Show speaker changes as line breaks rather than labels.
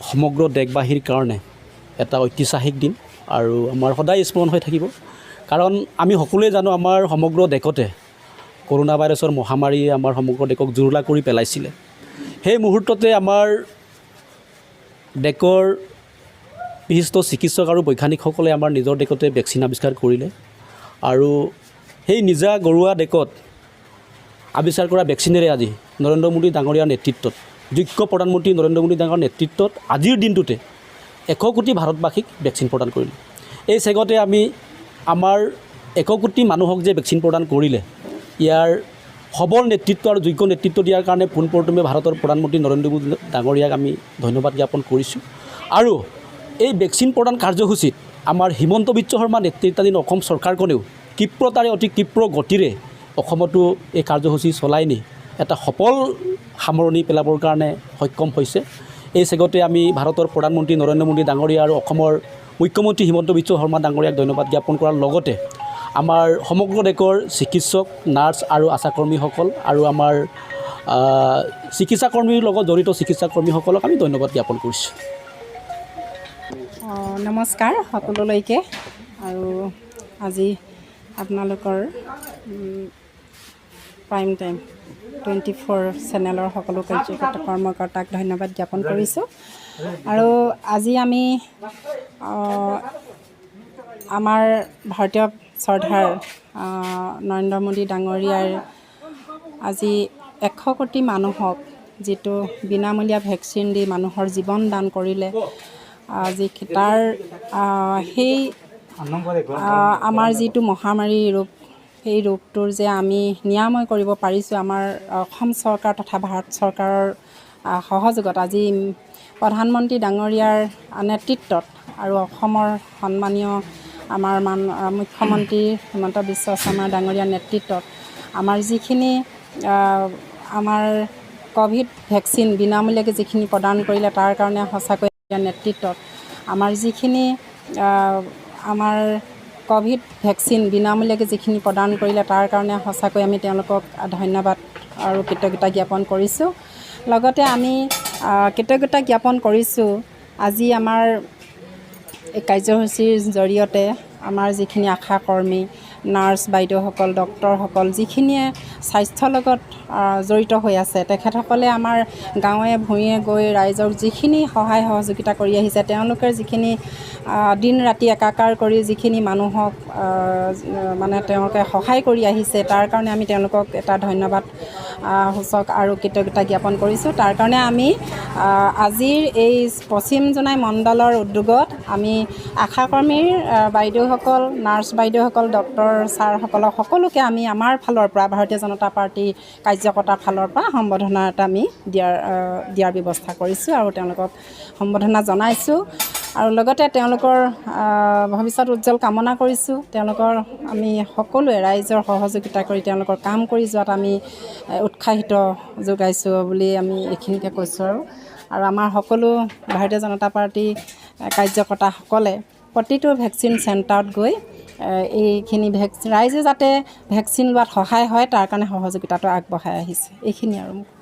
সমগ্ৰ দেশবাসীৰ কাৰণে এটা ঐতিহাসিক দিন আৰু আমাৰ সদায় স্মৰণ হৈ থাকিব কাৰণ আমি সকলোৱে জানো আমাৰ সমগ্ৰ দেশতে কৰোনা ভাইৰাছৰ মহামাৰীয়ে আমাৰ সমগ্ৰ দেশক জুৰুলা কৰি পেলাইছিলে সেই মুহূৰ্ততে আমাৰ দেশৰ বিশিষ্ট চিকিৎসক আৰু বৈজ্ঞানিকসকলে আমাৰ নিজৰ দেশতে ভেকচিন আৱিষ্কাৰ কৰিলে আৰু সেই নিজা গৰুৱা দেশত আৱিষ্কাৰ কৰা ভেকচিনেৰে আজি নৰেন্দ্ৰ মোদী ডাঙৰীয়াৰ নেতৃত্বত যোগ্য প্ৰধানমন্ত্ৰী নৰেন্দ্ৰ মোদী ডাঙৰীয়াৰ নেতৃত্বত আজিৰ দিনটোতে 100 কোটি ভাৰতবাসীক ভেকচিন প্ৰদান কৰিলে এই চেগতে আমি আমাৰ 100 কোটি মানুহক যে ভেকচিন প্ৰদান কৰিলে ইয়াৰ সবল নেতৃত্ব আৰু যোগ্য নেতৃত্ব দিয়াৰ কাৰণে পোনপ্ৰথমে ভাৰতৰ প্ৰধানমন্ত্ৰী নৰেন্দ্ৰ মোদী ডাঙৰীয়াক আমি ধন্যবাদ জ্ঞাপন কৰিছোঁ আৰু এই ভেকচিন প্ৰদান কাৰ্যসূচীত আমাৰ হিমন্ত বিশ্ব শৰ্মা নেতৃত্বাধীন অসম চৰকাৰখনেও ক্ষীপ্ৰতাৰে অতি ক্ষীপ্ৰ গতিৰে অসমতো এই কাৰ্যসূচী চলাই নি এটা সফল সামৰণি পেলাবৰ কাৰণে সক্ষম হৈছে এই চেগতে আমি ভাৰতৰ প্ৰধানমন্ত্ৰী নৰেন্দ্ৰ মোদী ডাঙৰীয়া আৰু অসমৰ মুখ্যমন্ত্ৰী হিমন্ত বিশ্ব শৰ্মা ডাঙৰীয়াক ধন্যবাদ জ্ঞাপন কৰাৰ লগতে আমাৰ সমগ্ৰ দেশৰ চিকিৎসক নাৰ্ছ আৰু আশাকৰ্মীসকল আৰু আমাৰ চিকিৎসাকৰ্মীৰ লগত জড়িত চিকিৎসাকৰ্মীসকলক আমি ধন্যবাদ জ্ঞাপন কৰিছোঁ
নমস্কাৰ সকলোলৈকে আৰু আজি আপোনালোকৰ প্ৰাইম টাইম 24 চেনেলৰ সকলো কৰ্মকৰ্তাক ধন্যবাদ জ্ঞাপন কৰিছোঁ আৰু আজি আমি আমাৰ ভাৰতীয় চৰকাৰ নৰেন্দ্ৰ মোদী ডাঙৰীয়াৰ আজি 100 কোটি মানুহক যিটো বিনামূলীয়া ভেকচিন দি মানুহৰ জীৱন দান কৰিলে আজি তাৰ সেই আমাৰ যিটো মহামাৰী ৰোগ সেই ৰোগটোৰ যে আমি নিৰাময় কৰিব পাৰিছোঁ আমাৰ অসম চৰকাৰ তথা ভাৰত চৰকাৰৰ সহযোগত আজি প্ৰধানমন্ত্ৰী ডাঙৰীয়াৰ নেতৃত্বত আৰু অসমৰ সন্মানীয় আমাৰ মুখ্যমন্ত্ৰী হিমন্ত বিশ্ব শৰ্মা ডাঙৰীয়াৰ নেতৃত্বত আমাৰ যিখিনি আমাৰ ক'ভিড ভেকচিন বিনামূলীয়াকৈ যিখিনি প্ৰদান কৰিলে তাৰ কাৰণে সঁচাকৈ নেতৃত্বত আমাৰ যিখিনি আমাৰ ক'ভিড ভেকচিন বিনামূলীয়াকৈ যিখিনি প্ৰদান কৰিলে তাৰ কাৰণে সঁচাকৈ আমি তেওঁলোকক ধন্যবাদ আৰু কৃতজ্ঞতা জ্ঞাপন কৰিছোঁ লগতে আমি কৃতজ্ঞতা জ্ঞাপন কৰিছোঁ আজি আমাৰ এই কাৰ্যসূচীৰ জৰিয়তে আমাৰ যিখিনি আশাকৰ্মী নাৰ্ছ বাইদেউসকল ডক্টৰসকল যিখিনিয়ে স্বাস্থ্যৰ লগত জড়িত হৈ আছে তেখেতসকলে আমাৰ গাঁৱে ভূঞে গৈ ৰাইজক যিখিনি সহায় সহযোগিতা কৰি আহিছে তেওঁলোকে যিখিনি দিন ৰাতি একাকাৰ কৰি যিখিনি মানুহক মানে তেওঁলোকে সহায় কৰি আহিছে তাৰ কাৰণে আমি তেওঁলোকক এটা ধন্যবাদ সূচক আৰু কৃতজ্ঞতা জ্ঞাপন কৰিছোঁ তাৰ কাৰণে আমি আজিৰ এই পশ্চিম জোনাই মণ্ডলৰ উদ্যোগত আমি আশাকৰ্মীৰ বাইদেউসকল নাৰ্ছ বাইদেউসকল ডক্টৰ ছাৰসকলক সকলোকে আমি আমাৰ ফালৰ পৰা ভাৰতীয় জনতা পাৰ্টি কাৰ্যকৰ্তাৰ ফালৰ পৰা সম্বৰ্ধনা এটা আমি দিয়াৰ ব্যৱস্থা কৰিছোঁ আৰু তেওঁলোকক সম্বৰ্ধনা জনাইছোঁ আৰু লগতে তেওঁলোকৰ ভৱিষ্যত উজ্জ্বল কামনা কৰিছোঁ তেওঁলোকৰ আমি সকলোৱে ৰাইজৰ সহযোগিতা কৰি তেওঁলোকৰ কাম কৰি যোৱাত আমি উৎসাহিত যোগাইছোঁ বুলি আমি এইখিনিকে কৈছোঁ আৰু আমাৰ সকলো ভাৰতীয় জনতা পাৰ্টি কাৰ্যকৰ্তাসকলে প্ৰতিটো ভেকচিন চেণ্টাৰত গৈ এইখিনি ৰাইজে যাতে ভেকচিন লোৱাত সহায় হয় তাৰ কাৰণে সহযোগিতাটো আগবঢ়াই আহিছে এইখিনি আৰু